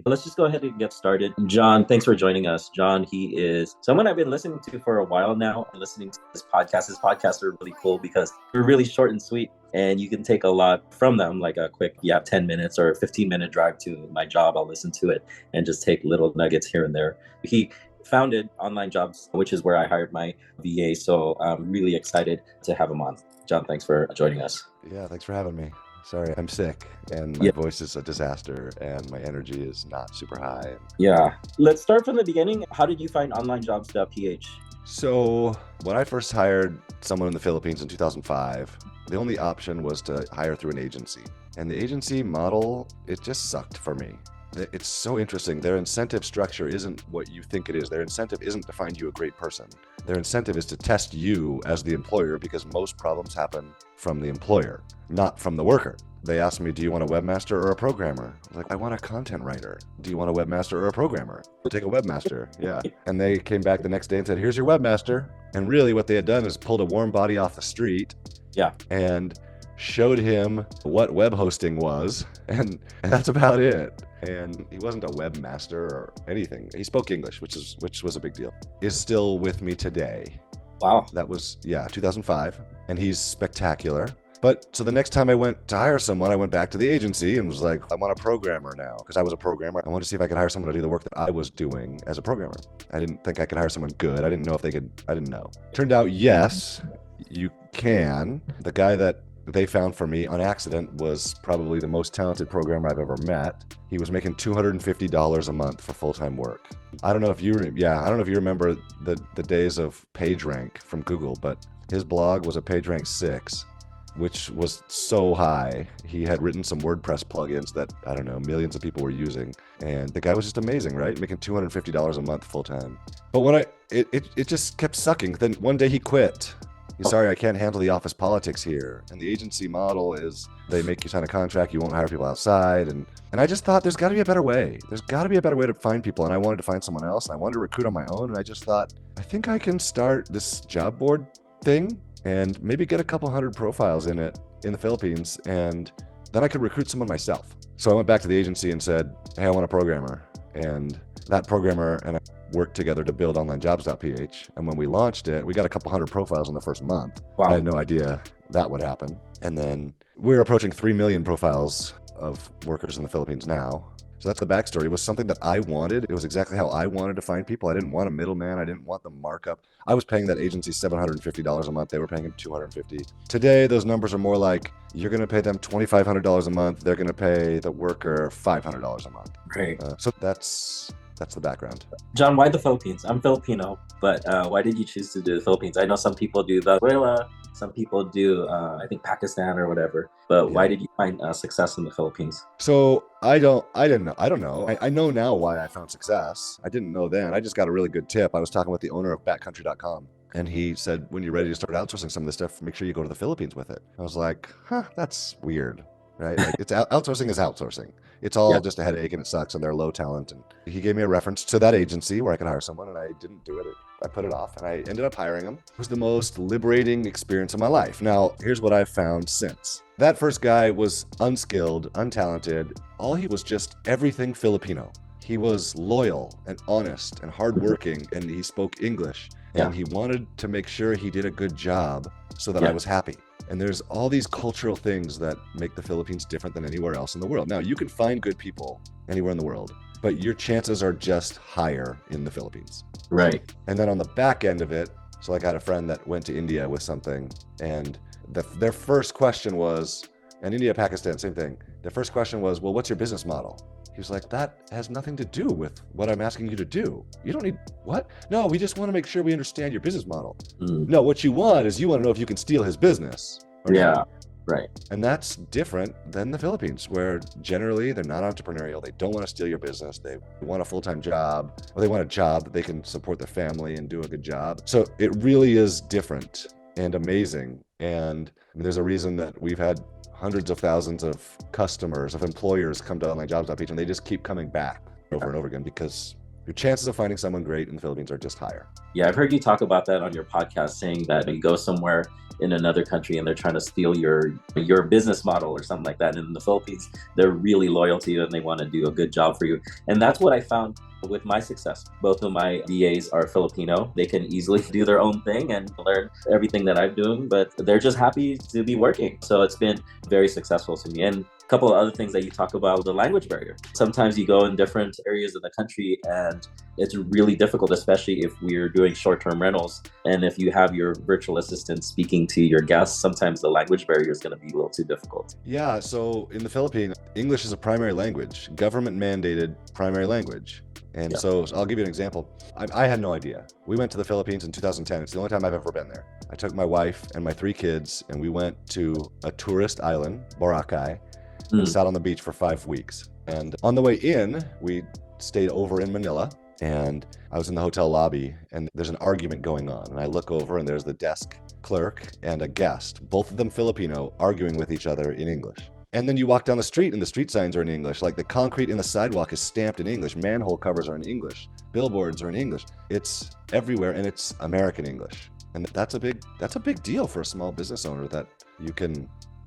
Let's just go ahead and get started. John, thanks for joining us. John, he is someone I've been listening to for a while now. I'm listening to his podcast. His podcasts are really cool because they're really short and sweet, and you can take a lot from them, like a quick, 10 minutes or a 15-minute drive to my job. I'll listen to it and just take little nuggets here and there. He founded Online Jobs, which is where I hired my VA. So I'm really excited to have him on. John, thanks for joining us. Yeah, thanks for having me. Sorry, I'm sick and my voice is a disaster and my energy is not super high. Yeah. Let's start from the beginning. How did you find onlinejobs.ph? So when I first hired someone in the Philippines in 2005, the only option was to hire through an agency. And the agency model, it just sucked for me. It's so interesting. Their incentive structure isn't what you think it is. Their incentive isn't to find you a great person. Their incentive is to test you as the employer because most problems happen from the employer, not from the worker. They asked me, do you want a webmaster or a programmer? I was like, I want a content writer. Do you want a webmaster or a programmer? We'll take a webmaster. Yeah. And they came back the next day and said, here's your webmaster. And really what they had done is pulled a warm body off the street. Yeah. And showed him what web hosting was, and that's about it. And he wasn't a webmaster or anything. He spoke English, which was a big deal. Is still with me today. Wow. That was 2005, and he's spectacular. But so the next time I went to hire someone, I went back to the agency and was like, I want a programmer now, because I was a programmer. I wanted to see if I could hire someone to do the work that I was doing as a programmer. I didn't think I could hire someone good. I didn't know if they could. I didn't know. Turned out, yes, you can. The guy that they found for me on accident was probably the most talented programmer I've ever met. He was making $250 a month for full-time work. I don't know if you remember the days of PageRank from Google, but his blog was a PageRank 6, which was so high. He had written some WordPress plugins that, I don't know, millions of people were using. And the guy was just amazing, right? Making $250 a month full-time. But when it just kept sucking. Then one day he quit. He's sorry, I can't handle the office politics here. And the agency model is they make you sign a contract, you won't hire people outside. And I just thought there's got to be a better way. There's got to be a better way to find people. And I wanted to find someone else. And I wanted to recruit on my own. And I just thought, I think I can start this job board thing and maybe get a couple hundred profiles in it in the Philippines. And then I could recruit someone myself. So I went back to the agency and said, hey, I want a programmer. And that programmer and I worked together to build onlinejobs.ph. And when we launched it, we got a couple hundred profiles in the first month. Wow. I had no idea that would happen. And then we're approaching 3 million profiles of workers in the Philippines now. So that's the backstory. It was something that I wanted. It was exactly how I wanted to find people. I didn't want a middleman. I didn't want the markup. I was paying that agency $750 a month. They were paying him $250. Today, those numbers are more like you're going to pay them $2,500 a month. They're going to pay the worker $500 a month. Great. So that's the background. John, why the Philippines? I'm Filipino, but why did you choose to do the Philippines? I know some people do Venezuela, some people do, I think Pakistan or whatever, but why did you find success in the Philippines? So I don't know. I know now why I found success. I didn't know then. I just got a really good tip. I was talking with the owner of backcountry.com. And he said, when you're ready to start outsourcing some of this stuff, make sure you go to the Philippines with it. I was like, that's weird, right? Like it's outsourcing is outsourcing. It's all just a headache and it sucks and they're low talent. And he gave me a reference to that agency where I could hire someone and I didn't do it. I put it off and I ended up hiring him. It was the most liberating experience of my life. Now, here's what I've found since. That first guy was unskilled, untalented. He was just everything Filipino. He was loyal and honest and hardworking and he spoke English. And he wanted to make sure he did a good job so that I was happy. And there's all these cultural things that make the Philippines different than anywhere else in the world. Now, you can find good people anywhere in the world, but your chances are just higher in the Philippines. Right. And then on the back end of it, so like I had a friend that went to India with something, and their first question was, and India, Pakistan, same thing. Their first question was, well, what's your business model? He was like, that has nothing to do with what I'm asking you to do. You don't need, what? No, we just want to make sure we understand your business model. No, what you want is you want to know if you can steal his business. Not. Right. And that's different than the Philippines, where generally they're not entrepreneurial. They don't want to steal your business. They want a full-time job, or they want a job that they can support their family and do a good job. So it really is different and amazing. And there's a reason that we've had hundreds of thousands of customers, of employers come to onlinejobs.ph and they just keep coming back over and over again because Your chances of finding someone great in the Philippines are just higher. Yeah, I've heard you talk about that on your podcast, saying that you go somewhere in another country and they're trying to steal your business model or something like that. And in the Philippines, they're really loyal to you and they want to do a good job for you. And that's what I found with my success. Both of my VAs are Filipino. They can easily do their own thing and learn everything that I'm doing, but they're just happy to be working. So it's been very successful to me. And a couple of other things that you talk about, the language barrier. Sometimes you go in different areas of the country and it's really difficult, especially if we're doing short-term rentals. And if you have your virtual assistant speaking to your guests, sometimes the language barrier is going to be a little too difficult. Yeah, so in the Philippines, English is a primary language, government mandated primary language. And Yeah. so I'll give you an example. I had no idea. We went to the Philippines in 2010. It's the only time I've ever been there. I took my wife and my 3 kids, and we went to a tourist island, Boracay, and sat on the beach for 5 weeks. And on the way in, we stayed over in Manila, and I was in the hotel lobby, and there's an argument going on. And I look over, and there's the desk clerk and a guest, both of them Filipino, arguing with each other in English. And then you walk down the street and the street signs are in English. Like the concrete in the sidewalk is stamped in English. Manhole covers are in English. Billboards are in English. It's everywhere, and it's American English. And that's a big deal for a small business owner, that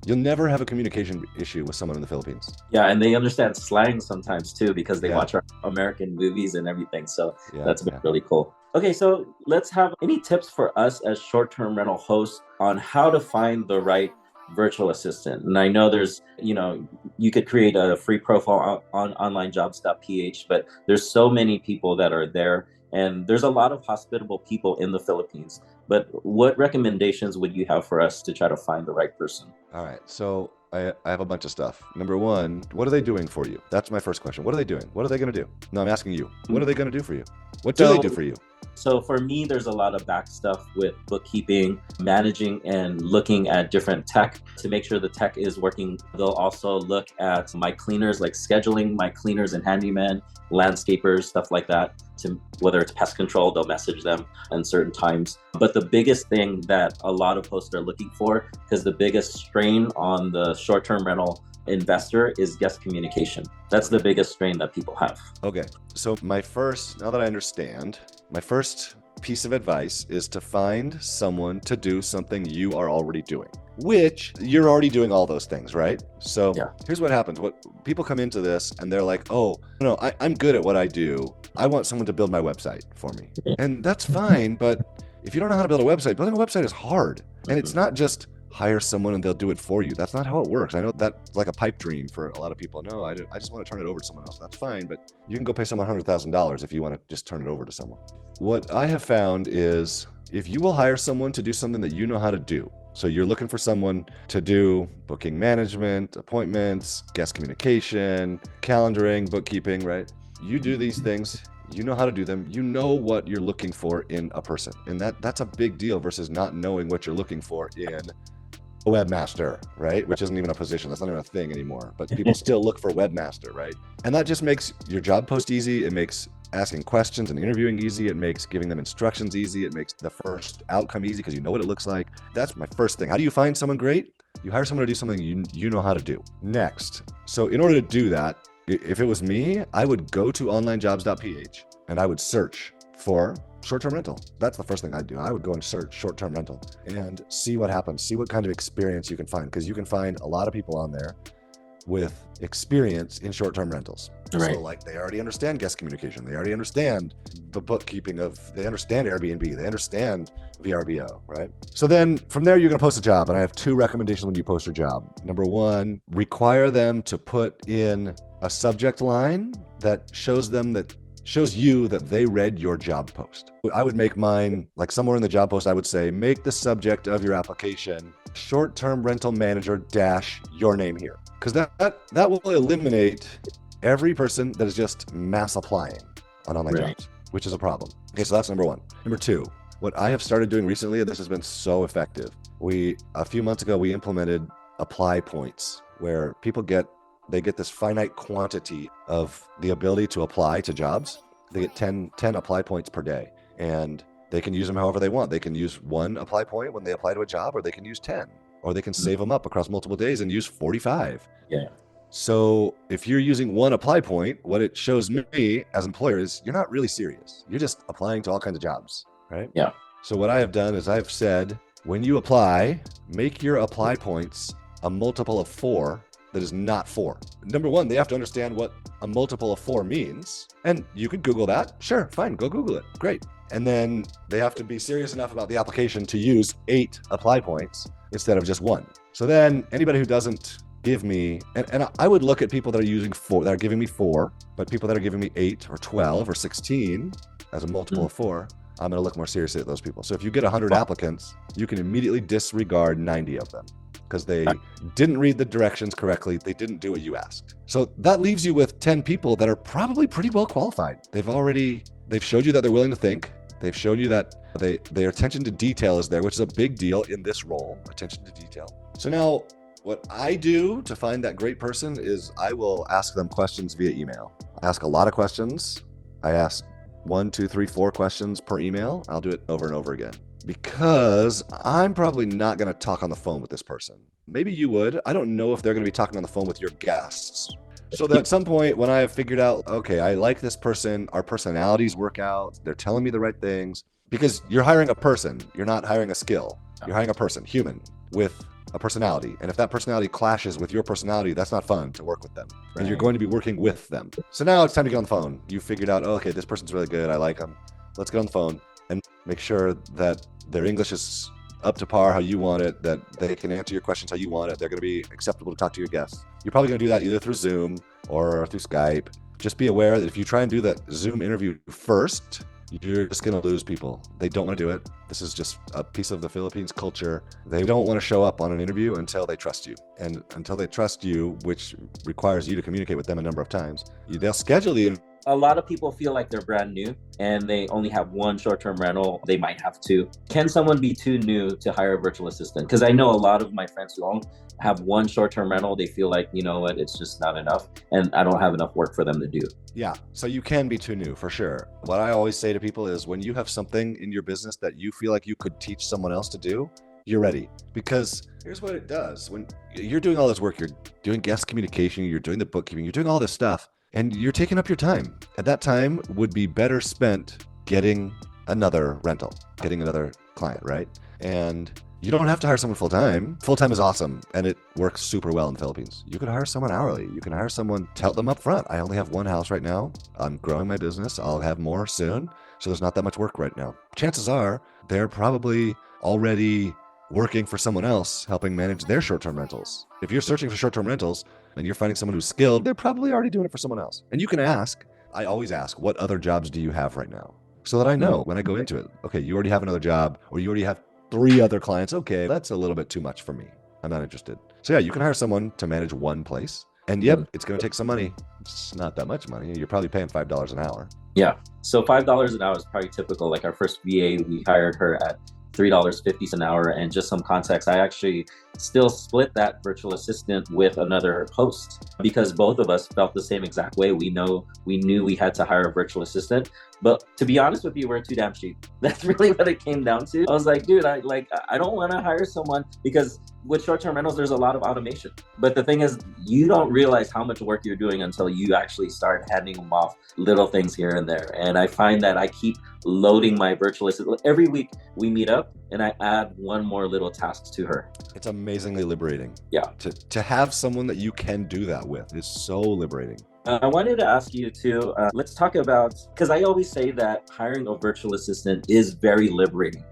you'll never have a communication issue with someone in the Philippines. Yeah, and they understand slang sometimes too, because they Yeah. watch our American movies and everything. So Yeah, that's been yeah. really cool. Okay, so let's have any tips for us as short-term rental hosts on how to find the right virtual assistant. And I know there's, you could create a free profile on onlinejobs.ph, but there's so many people that are there, and there's a lot of hospitable people in the Philippines. But what recommendations would you have for us to try to find the right person? All right, so I have a bunch of stuff. Number one, what are they doing for you? That's my first question. What are they doing? What are they going to do? No, I'm asking you. What are they going to do for you? What do they do for you? So for me, there's a lot of back stuff with bookkeeping, managing, and looking at different tech to make sure the tech is working. They'll also look at my cleaners, like scheduling my cleaners and handyman, landscapers, stuff like that. To whether it's pest control, they'll message them in certain times. But the biggest thing that a lot of hosts are looking for, because the biggest strain on the short-term rental investor is guest communication. That's the biggest strain that people have. Okay, so now that I understand, my first piece of advice is to find someone to do something you are already doing, which you're already doing all those things, right? So Yeah. Here's what happens. What people come into this and they're like, oh, no, I'm good at what I do. I want someone to build my website for me. And that's fine, but if you don't know how to build a website, building a website is hard. And it's not just hire someone and they'll do it for you. That's not how it works. I know that's like a pipe dream for a lot of people. No, I just want to turn it over to someone else. That's fine, but you can go pay someone $100,000 if you want to just turn it over to someone. What I have found is if you will hire someone to do something that you know how to do, so you're looking for someone to do booking management, appointments, guest communication, calendaring, bookkeeping, right? You do these things, you know how to do them, you know what you're looking for in a person. And that's a big deal versus not knowing what you're looking for in a webmaster, right? Which isn't even a position. That's not even a thing anymore. But people still look for webmaster, right? And that just makes your job post easy. It makes asking questions and interviewing easy. It makes giving them instructions easy. It makes the first outcome easy because you know what it looks like. That's my first thing. How do you find someone great? You hire someone to do something you know how to do. Next, so in order to do that, if it was me, I would go to onlinejobs.ph and I would search for short-term rental. That's the first thing I'd do. I would go and search short-term rental and see what happens, see what kind of experience you can find, because you can find a lot of people on there with experience in short-term rentals. Right. So like they already understand guest communication. They already understand the bookkeeping they understand Airbnb. They understand VRBO, right? So then from there, you're going to post a job. And I have 2 recommendations when you post your job. Number 1, require them to put in a subject line that shows you that they read your job post. I would make mine, like somewhere in the job post, I would say, make the subject of your application short-term rental manager - your name here. Because that will eliminate every person that is just mass applying on online jobs, which is a problem. Okay, so that's number 1. Number 2, what I have started doing recently, and this has been so effective. A few months ago, we implemented apply points where people get this finite quantity of the ability to apply to jobs. They get 10 apply points per day, and they can use them however they want. They can use 1 apply point when they apply to a job, or they can use 10, or they can save them up across multiple days and use 45. Yeah. So if you're using one apply point, what it shows me as an employer is you're not really serious. You're just applying to all kinds of jobs, right? Yeah. So what I have done is I've said, when you apply, make your apply points a multiple of 4 that is not 4. Number one, they have to understand what a multiple of 4 means. And you could Google that. Sure, fine, go Google it. Great. And then they have to be serious enough about the application to use 8 apply points instead of just 1. So then anybody who doesn't give me, and I would look at people that are using 4, that are giving me 4, but people that are giving me 8 or 12 or 16 as a multiple of 4, I'm going to look more seriously at those people. So if you get 100 applicants, you can immediately disregard 90 of them because they didn't read the directions correctly. They didn't do what you asked. So that leaves you with 10 people that are probably pretty well qualified. They've showed you that they're willing to think. They've shown you that their attention to detail is there, which is a big deal in this role, attention to detail. So now what I do to find that great person is I will ask them questions via email. I ask a lot of questions. I ask 1, 2, 3, 4 questions per email. I'll do it over and over again because I'm probably not going to talk on the phone with this person. Maybe you would. I don't know if they're going to be talking on the phone with your guests. So that at some point when I have figured out, okay, I like this person, our personalities work out, they're telling me the right things, because you're hiring a person, you're not hiring a skill. You're hiring a person, human, with a personality. And if that personality clashes with your personality, that's not fun to work with them. Right. And you're going to be working with them. So now it's time to get on the phone. You figured out, oh, okay, this person's really good. I like them. Let's get on the phone and make sure that their English is up to par how you want it, that they can answer your questions how you want it. They're going to be acceptable to talk to your guests. You're probably going to do that either through Zoom or through Skype. Just be aware that if you try and do that Zoom interview first, you're just going to lose people. They don't want to do it. This is just a piece of the Philippines culture. They don't want to show up on an interview until they trust you. And until they trust you, which requires you to communicate with them a number of times, they'll schedule the interview. A lot of people feel like they're brand new and they only have one short-term rental. They might have two. Can someone be too new to hire a virtual assistant? Because I know a lot of my friends who only have one short-term rental, they feel like, you know what, it's just not enough and I don't have enough work for them to do. Yeah, so you can be too new for sure. What I always say to people is when you have something in your business that you feel like you could teach someone else to do, you're ready. Because here's what it does. When you're doing all this work, you're doing guest communication, you're doing the bookkeeping, you're doing all this stuff, and you're taking up your time. And that time would be better spent getting another rental, getting another client, right? And you don't have to hire someone full-time. Full-time is awesome, and it works super well in the Philippines. You could hire someone hourly. You can hire someone, tell them up front, I only have one house right now. I'm growing my business. I'll have more soon. So there's not that much work right now. Chances are they're probably already working for someone else, helping manage their short-term rentals. If you're searching for short-term rentals and you're finding someone who's skilled, they're probably already doing it for someone else. And you can ask, I always ask, what other jobs do you have right now? So that I know when I go into it, okay, you already have another job, or you already have 3 other clients. Okay, that's a little bit too much for me. I'm not interested. So yeah, you can hire someone to manage one place. And yep, it's going to take some money. It's not that much money. You're probably paying $5 an hour. Yeah. So $5 an hour is probably typical. Like our first VA, we hired her at $3.50 an hour. And just some context, I actually still split that virtual assistant with another host because both of us felt the same exact way. We knew we had to hire a virtual assistant. But to be honest with you, we're too damn cheap. That's really what it came down to. I was like, dude, I don't want to hire someone because with short-term rentals, there's a lot of automation. But the thing is, you don't realize how much work you're doing until you actually start handing them off little things here and there. And I find that I keep loading my virtual assistant. Every week we meet up and I add one more little task to her. It's amazingly liberating. Yeah. To have someone that you can do that with is so liberating. I wanted to ask you too, let's talk about, because I always say that hiring a virtual assistant is very liberating,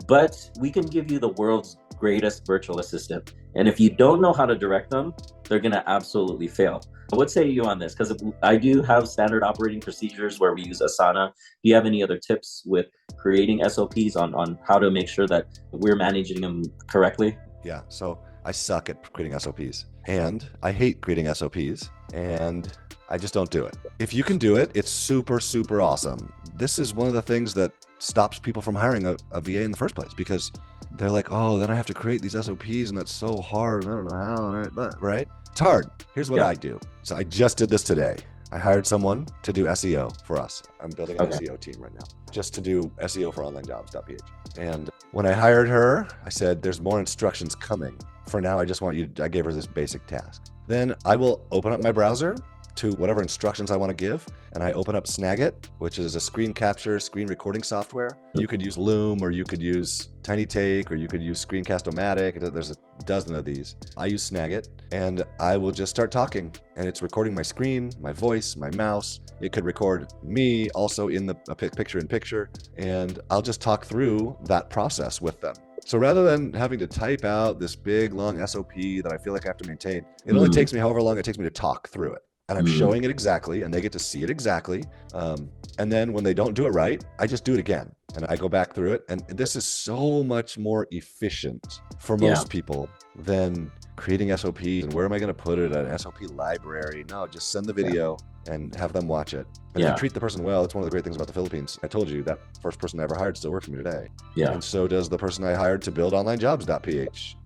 but we can give you the world's greatest virtual assistant. And if you don't know how to direct them, they're going to absolutely fail. What say you on this? Because I do have standard operating procedures where we use Asana. Do you have any other tips with creating SOPs on how to make sure that we're managing them correctly? Yeah, so I suck at creating SOPs and I hate creating SOPs and I just don't do it. If you can do it, it's super, super awesome. This is one of the things that stops people from hiring a VA in the first place because they're like, oh, then I have to create these SOPs and that's so hard. I don't know how, right? It's hard. Here's what I do. So I just did this today. I hired someone to do SEO for us. I'm building an SEO team right now just to do SEO for onlinejobs.ph. And when I hired her, I said, there's more instructions coming. For now, I just want you, I gave her this basic task. Then I will open up my browser to whatever instructions I want to give. And I open up Snagit, which is a screen capture, screen recording software. You could use Loom, or you could use Tiny Take, or you could use Screencast-O-Matic. There's a dozen of these. I use Snagit, and I will just start talking. And it's recording my screen, my voice, my mouse. It could record me also in the picture-in-picture. And I'll just talk through that process with them. So rather than having to type out this big, long SOP that I feel like I have to maintain, it only takes me however long it takes me to talk through it. And I'm showing it exactly, and they get to see it exactly. And then when they don't do it right, I just do it again. And I go back through it. And this is so much more efficient for most people than creating SOPs. And where am I going to put it? An SOP library? No, just send the video and have them watch it. And if you treat the person well, it's one of the great things about the Philippines. I told you that first person I ever hired still works for me today. Yeah. And so does the person I hired to build onlinejobs.ph.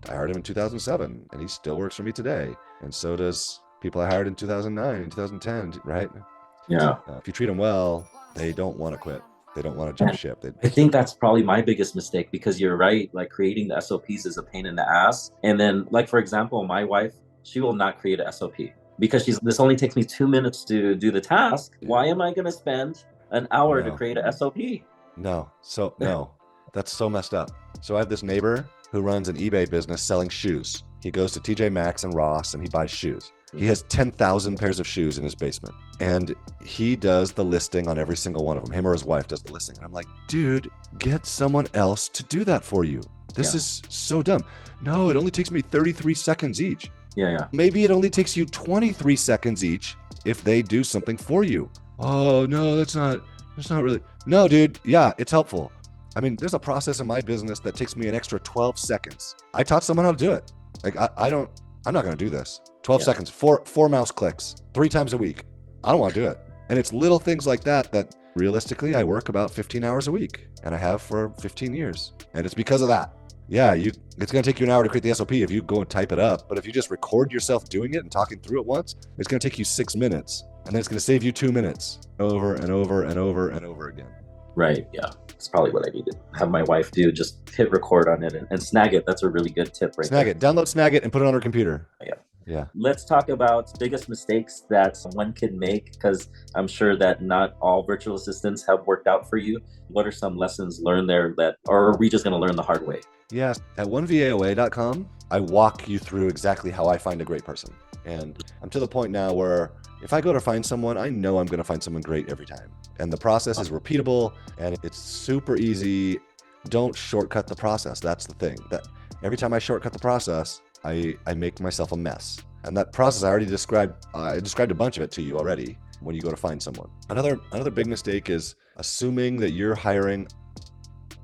I hired him in 2007, and he still works for me today. And so does people I hired in 2009, 2010, right? Yeah. If you treat them well, they don't want to quit. They don't want to jump ship. I think that's probably my biggest mistake, because you're right. Like, creating the SOPs is a pain in the ass. And then, like, for example, my wife, she will not create a SOP because this only takes me 2 minutes to do the task. Why am I going to spend an hour to create a SOP? No, that's so messed up. So I have this neighbor who runs an eBay business selling shoes. He goes to TJ Maxx and Ross and he buys shoes. He has 10,000 pairs of shoes in his basement, and he does the listing on every single one of them. Him or his wife does the listing. And I'm like, dude, get someone else to do that for you. This is so dumb. No, it only takes me 33 seconds each. Maybe it only takes you 23 seconds each if they do something for you. Oh, no, that's not really. No, dude. Yeah, it's helpful. I mean, there's a process in my business that takes me an extra 12 seconds. I taught someone how to do it. Like, I'm not going to do this. 12 seconds, four mouse clicks, 3 times a week. I don't want to do it. And it's little things like that realistically, I work about 15 hours a week, and I have for 15 years. And it's because of that. Yeah, it's going to take you an hour to create the SOP if you go and type it up. But if you just record yourself doing it and talking through it once, it's going to take you 6 minutes. And then it's going to save you 2 minutes over and over and over and over again. Right. Yeah. That's probably what I need to have my wife do. Just hit record on it and Snagit. That's a really good tip right there. Download Snagit and put it on her computer. Yeah. Let's talk about biggest mistakes that one can make, because I'm sure that not all virtual assistants have worked out for you. What are some lessons learned there or are we just going to learn the hard way? Yes. At onevaoa.com, I walk you through exactly how I find a great person. And I'm to the point now where if I go to find someone, I know I'm going to find someone great every time. And the process is repeatable and it's super easy. Don't shortcut the process. That's the thing. That every time I shortcut the process, I make myself a mess. And that process I already described. I described a bunch of it to you already when you go to find someone. Another big mistake is assuming that you're hiring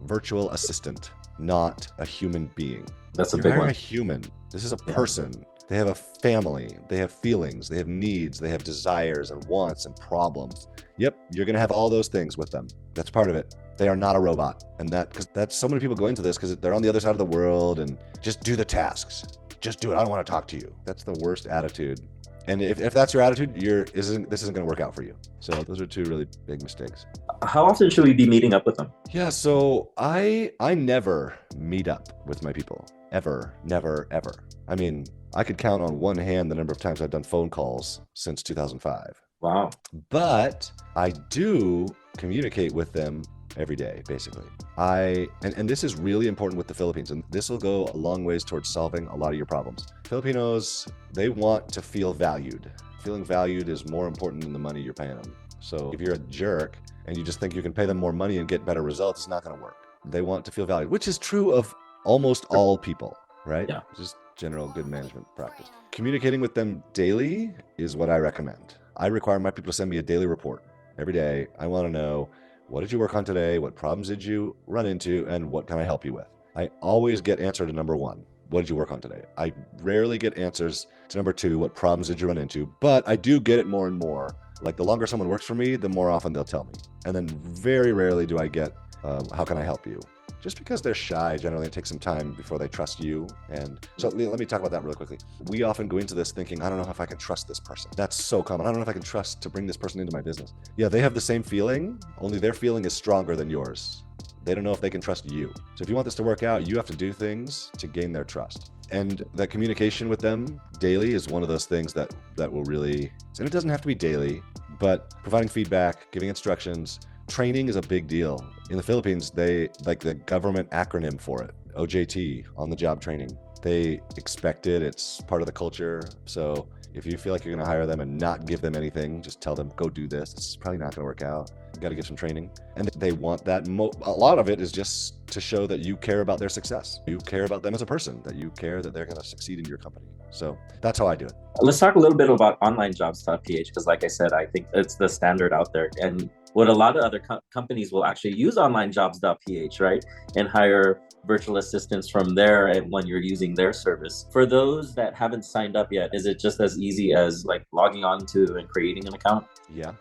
virtual assistant, not a human being. That's a big one. A human. This is a person. They have a family. They have feelings. They have needs. They have desires and wants and problems. Yep, you're going to have all those things with them. That's part of it. They are not a robot. And that's so many people go into this because they're on the other side of the world and just do the tasks. Just do it. I don't want to talk to you. That's the worst attitude. And if that's your attitude, this isn't going to work out for you. So those are 2 really big mistakes. How often should we be meeting up with them? Yeah, so I never meet up with my people. Ever. Never, ever. I mean, I could count on one hand the number of times I've done phone calls since 2005. Wow. But I do communicate with them every day, basically. And this is really important with the Philippines, and this will go a long ways towards solving a lot of your problems. Filipinos, they want to feel valued. Feeling valued is more important than the money you're paying them. So if you're a jerk and you just think you can pay them more money and get better results, it's not going to work. They want to feel valued, which is true of almost all people, right? Yeah. Just general good management practice. Communicating with them daily is what I recommend. I require my people to send me a daily report every day. I want to know, what did you work on today? What problems did you run into? And what can I help you with? I always get answer to number 1. What did you work on today? I rarely get answers to number 2. What problems did you run into? But I do get it more and more. Like, the longer someone works for me, the more often they'll tell me. And then very rarely do I get, how can I help you? Just because they're shy, generally, it takes some time before they trust you. And so let me talk about that really quickly. We often go into this thinking, I don't know if I can trust this person. That's so common. I don't know if I can trust to bring this person into my business. Yeah, they have the same feeling, only their feeling is stronger than yours. They don't know if they can trust you. So if you want this to work out, you have to do things to gain their trust. And that communication with them daily is one of those things that will really, and it doesn't have to be daily, but providing feedback, giving instructions, training is a big deal. In the Philippines, they like the government acronym for it, OJT, on the job training. They expect it, it's part of the culture. So if you feel like you're gonna hire them and not give them anything, just tell them, go do this. It's probably not gonna work out. You gotta give some training. And they want that. A lot of it is just to show that you care about their success. You care about them as a person, that you care that they're gonna succeed in your company. So that's how I do it. Let's talk a little bit about onlinejobs.ph, because like I said, I think it's the standard out there. And what a lot of other companies will actually use onlinejobs.ph, right? And hire virtual assistants from there and when you're using their service. For those that haven't signed up yet, is it just as easy as like logging on to and creating an account? Yeah.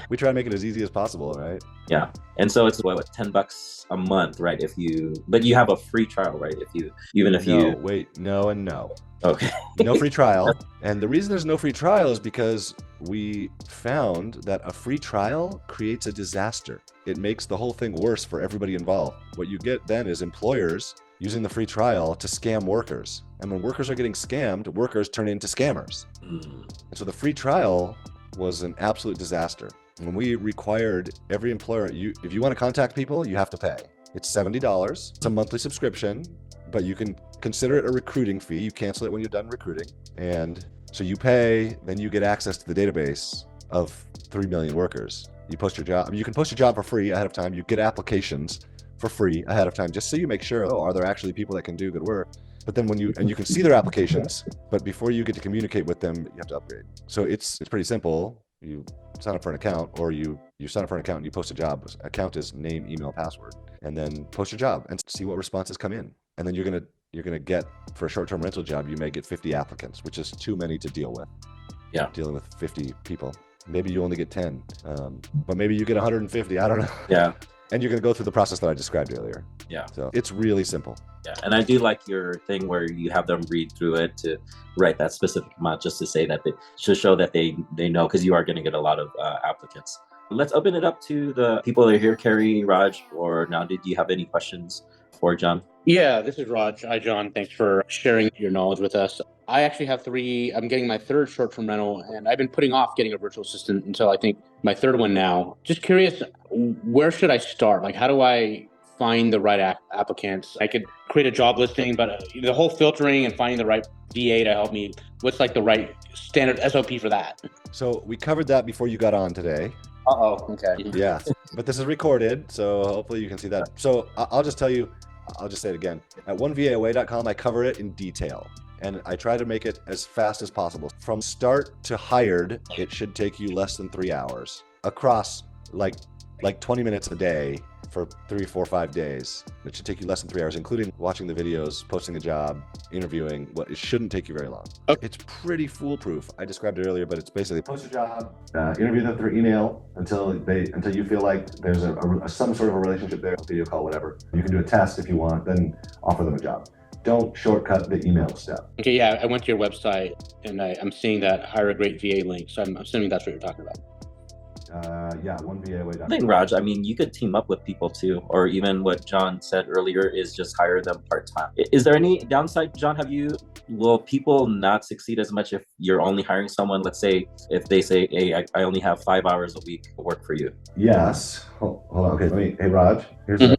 We try to make it as easy as possible, right? Yeah. And so it's what, $10 a month, right? But you have a free trial, right? No and no. Okay. No free trial. And the reason there's no free trial is because we found that a free trial creates a disaster. It makes the whole thing worse for everybody involved. What you get then is employers using the free trial to scam workers. And when workers are getting scammed, workers turn into scammers. And so the free trial was an absolute disaster. When we required every employer, if you want to contact people, you have to pay. It's $70. It's a monthly subscription, but you can consider it a recruiting fee. You cancel it when you're done recruiting. And so you pay, then you get access to the database of 3 million workers. You post your job. You can post your job for free ahead of time. You get applications for free ahead of time, just so you make sure, are there actually people that can do good work? But then you can see their applications, but before you get to communicate with them, you have to upgrade. So it's pretty simple. You sign up for an account, or you sign up for an account and you post a job. Account is name, email, password, and then post your job and see what responses come in. And then you're gonna get, for a short-term rental job, you may get 50 applicants, which is too many to deal with. Yeah. Dealing with 50 people. Maybe you only get 10, but maybe you get 150. I don't know. Yeah. And you're going to go through the process that I described earlier. Yeah. So it's really simple. Yeah. And I do like your thing where you have them read through it to write that specific amount, just to say that to show that they know, because you are going to get a lot of applicants. Let's open it up to the people that are here. Carrie, Raj, or now, did you have any questions for John? Yeah, this is Raj. Hi, John. Thanks for sharing your knowledge with us. I actually have 3. I'm getting my 3rd short-term rental, and I've been putting off getting a virtual assistant until I think my 3rd one now. Just curious, where should I start? Like, how do I find the right applicants? I could create a job listing, but the whole filtering and finding the right VA to help me, what's like the right standard SOP for that? So we covered that before you got on today. Okay. Yeah, but this is recorded, so hopefully you can see that. So I'll just tell you, I'll just say it again. At onevaaway.com, I cover it in detail, and I try to make it as fast as possible. From start to hired, it should take you less than 3 hours across like 20 minutes a day for 3, 4, 5 days. It should take you less than 3 hours, including watching the videos, posting a job, interviewing. It shouldn't take you very long. Okay. It's pretty foolproof. I described it earlier, but it's basically post a job, interview them through email until you feel like there's some sort of a relationship there, video call, whatever. You can do a test if you want, then offer them a job. Don't shortcut the email step. Okay, yeah, I went to your website and I'm seeing that hire a great VA link, so I'm assuming that's what you're talking about. Yeah, onevaaway.com. I think, Raj, I mean, you could team up with people too, or even what John said earlier is just hire them part-time. Is there any downside, John? Will people not succeed as much if you're only hiring someone? Let's say if they say, hey, I only have 5 hours a week to work for you. Yes. Hold on. Okay, hey, Raj,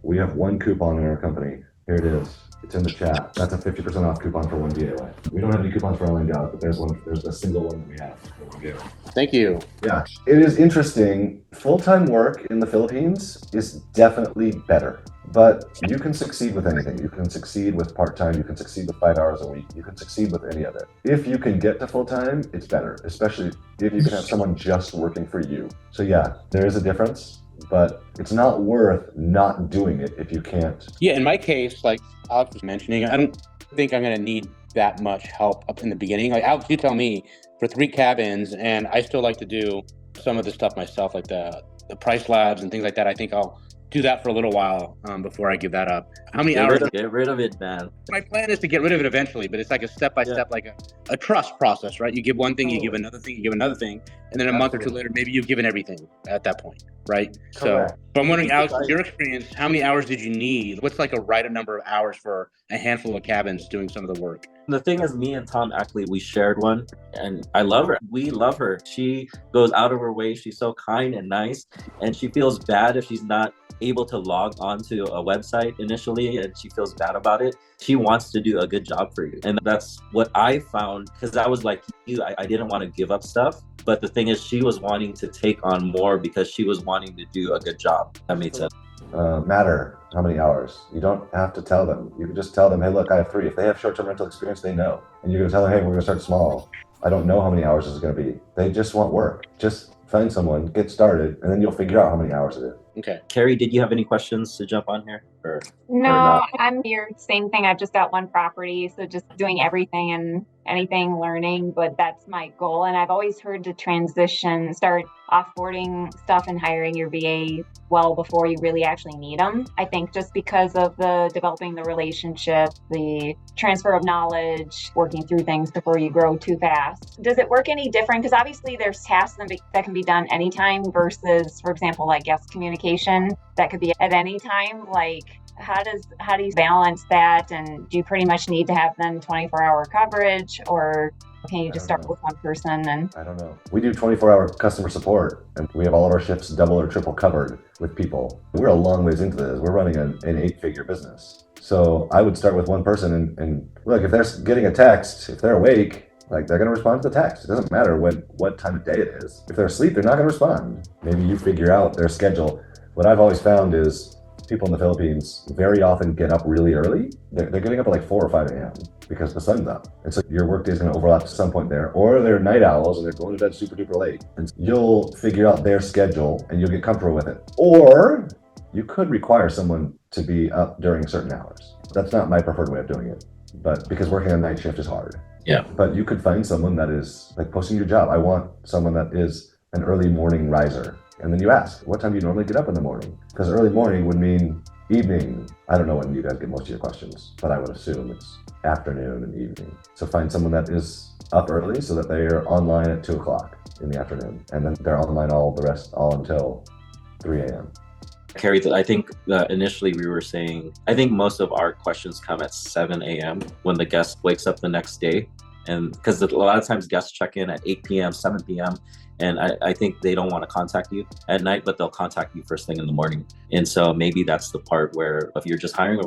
we have one coupon in our company. Here it is. It's in the chat. That's a 50% off coupon for OneVAOA. We don't have any coupons for online jobs, but there's a single one that we have for OneVAOA. Thank you. Yeah, it is interesting. Full-time work in the Philippines is definitely better, but you can succeed with anything. You can succeed with part-time. You can succeed with 5 hours a week. You can succeed with any of it. If you can get to full-time, it's better, especially if you can have someone just working for you. So yeah, there is a difference, but it's not worth not doing it if you can't. Yeah, in my case, like Alex was mentioning, I don't think I'm going to need that much help up in the beginning. Like Alex, you tell me, for 3 cabins, and I still like to do some of the stuff myself, like the price labs and things like that. I think I'll do that for a little while before I give that up. How many hours? Get rid of it, man. My plan is to get rid of it eventually, but it's like a step-by-step, like a trust process, right? You give one thing, you give another thing, you give another thing, and then a month or two later, maybe you've given everything at that point. right? Correct. So I'm wondering, Alex, in your experience, how many hours did you need? What's like a right number of hours for a handful of cabins doing some of the work? The thing is, me and Tom actually, we shared one, and I love her. We love her. She goes out of her way. She's so kind and nice, and she feels bad if she's not able to log onto a website initially, and she feels bad about it. She wants to do a good job for you. And that's what I found, because I was like you, I didn't want to give up stuff. But the thing is, she was wanting to take on more because she was wanting to do a good job. That made sense. Matter how many hours. You don't have to tell them. You can just tell them, hey, look, I have 3. If they have short-term rental experience, they know. And you're going to tell them, hey, we're going to start small. I don't know how many hours this is going to be. They just want work. Just find someone, get started, and then you'll figure out how many hours it is. Okay. Carrie, did you have any questions to jump on here? No, I'm here. Same thing. I've just got one property. So just doing everything and anything learning, but that's my goal. And I've always heard to transition, start offboarding stuff and hiring your VA well before you really actually need them. I think just because of the developing the relationship, the transfer of knowledge, working through things before you grow too fast. Does it work any different? Because obviously there's tasks that can be done anytime versus, for example, like guest communication that could be at any time. Like, how do you balance that? And do you pretty much need to have then 24-hour coverage, or can you just start with one person? And I don't know. We do 24-hour customer support, and we have all of our shifts double or triple covered with people. We're a long ways into this. We're running an 8-figure business. So I would start with one person and look, if they're getting a text, if they're awake, like they're going to respond to the text. It doesn't matter what time of day it is. If they're asleep, they're not going to respond. Maybe you figure out their schedule. What I've always found is people in the Philippines very often get up really early. They're getting up at like 4 or 5 a.m. because the sun's up. And so your workday is going to overlap at some point there. Or they're night owls and they're going to bed super duper late. And you'll figure out their schedule and you'll get comfortable with it. Or you could require someone to be up during certain hours. That's not my preferred way of doing it, but because working a night shift is hard. Yeah. But you could find someone that is like posting your job. I want someone that is an early morning riser. And then you ask, what time do you normally get up in the morning? Because early morning would mean evening. I don't know when you guys get most of your questions, but I would assume it's afternoon and evening. So find someone that is up early so that they are online at 2 o'clock in the afternoon. And then they're online all until 3 a.m. Carrie, I think initially we were saying, I think most of our questions come at 7 a.m. when the guest wakes up the next day. And because a lot of times guests check in at 8 p.m., 7 p.m., and I think they don't want to contact you at night, but they'll contact you first thing in the morning. And so maybe that's the part where if you're just hiring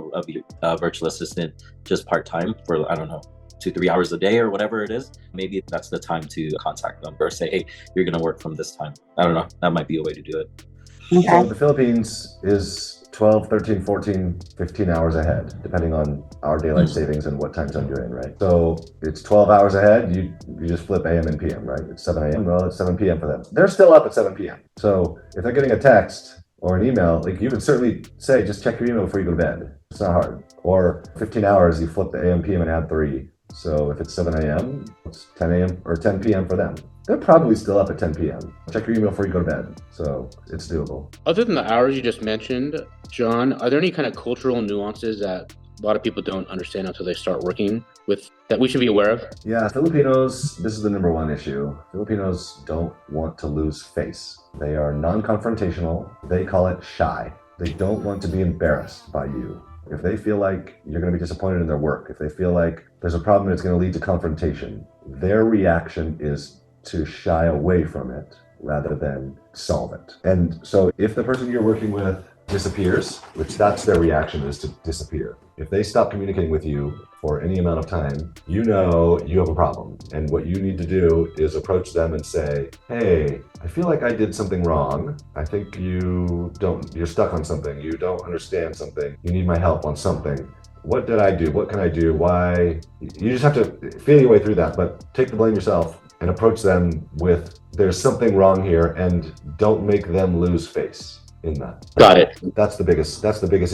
a virtual assistant just part-time for, I don't know, 2-3 hours a day or whatever it is, maybe that's the time to contact them or say, hey, you're going to work from this time. I don't know. That might be a way to do it. okay. So the Philippines is 12, 13, 14, 15 hours ahead, depending on our daylight savings and what time zone you're in, right? So it's 12 hours ahead, you just flip AM and PM, right? It's 7 a.m., well, it's 7 p.m. for them. They're still up at 7 p.m. So if they're getting a text or an email, like you can certainly say, just check your email before you go to bed. It's not hard. Or 15 hours, you flip the AM, PM and add 3. So if it's 7 a.m., it's 10 a.m. or 10 p.m. for them. They're probably still up at 10 p.m. Check your email before you go to bed. So it's doable. Other than the hours you just mentioned, John, are there any kind of cultural nuances that a lot of people don't understand until they start working with that we should be aware of? Yeah, Filipinos, this is the number one issue. Filipinos don't want to lose face. They are non-confrontational. They call it shy. They don't want to be embarrassed by you. If they feel like you're going to be disappointed in their work, if they feel like there's a problem that's going to lead to confrontation, their reaction is to shy away from it rather than solve it. And so if the person you're working with disappears, which that's their reaction, is to disappear. If they stop communicating with you for any amount of time, you know you have a problem. And what you need to do is approach them and say, hey, I feel like I did something wrong. I think you're stuck on something. You don't understand something. You need my help on something. What did I do? What can I do? Why? You just have to feel your way through that, but take the blame yourself and approach them with, there's something wrong here, and don't make them lose face in that. Got it. That's the biggest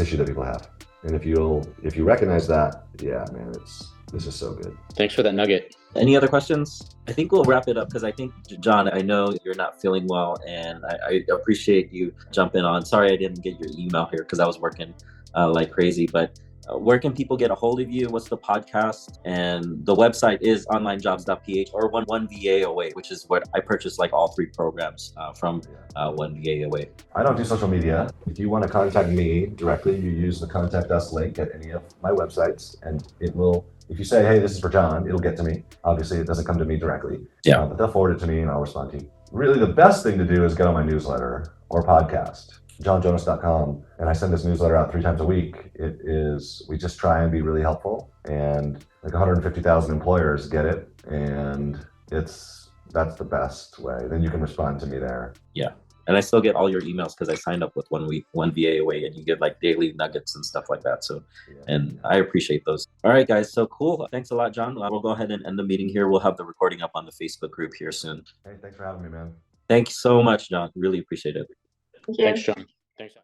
issue that people have. And if you recognize that, yeah, man, this is so good. Thanks for that nugget. Any other questions? I think we'll wrap it up because I think, John, I know you're not feeling well, and I appreciate you jumping on. Sorry I didn't get your email here because I was working like crazy, but where can people get a hold of you? What's the podcast? And the website is onlinejobs.ph or one VA away, which is what I purchased like all 3 programs from one VA away. I don't do social media. If you want to contact me directly, you use the contact us link at any of my websites, and it will, if you say, hey, this is for John, it'll get to me. Obviously, it doesn't come to me directly, but they'll forward it to me and I'll respond to you. Really, the best thing to do is get on my newsletter or podcast, johnjonas.com, and I send this newsletter out 3 times a week. We just try and be really helpful, and like 150,000 employers get it, and that's the best way. Then you can respond to me there. Yeah. And I still get all your emails because I signed up with 1 week, one VA away, and you get like daily nuggets and stuff like that. So, and I appreciate those. All right, guys. So cool. Thanks a lot, John. We'll go ahead and end the meeting here. We'll have the recording up on the Facebook group here soon. Hey, thanks for having me, man. Thank you so much, John. Really appreciate it. Thank you. Thanks, John. Thanks.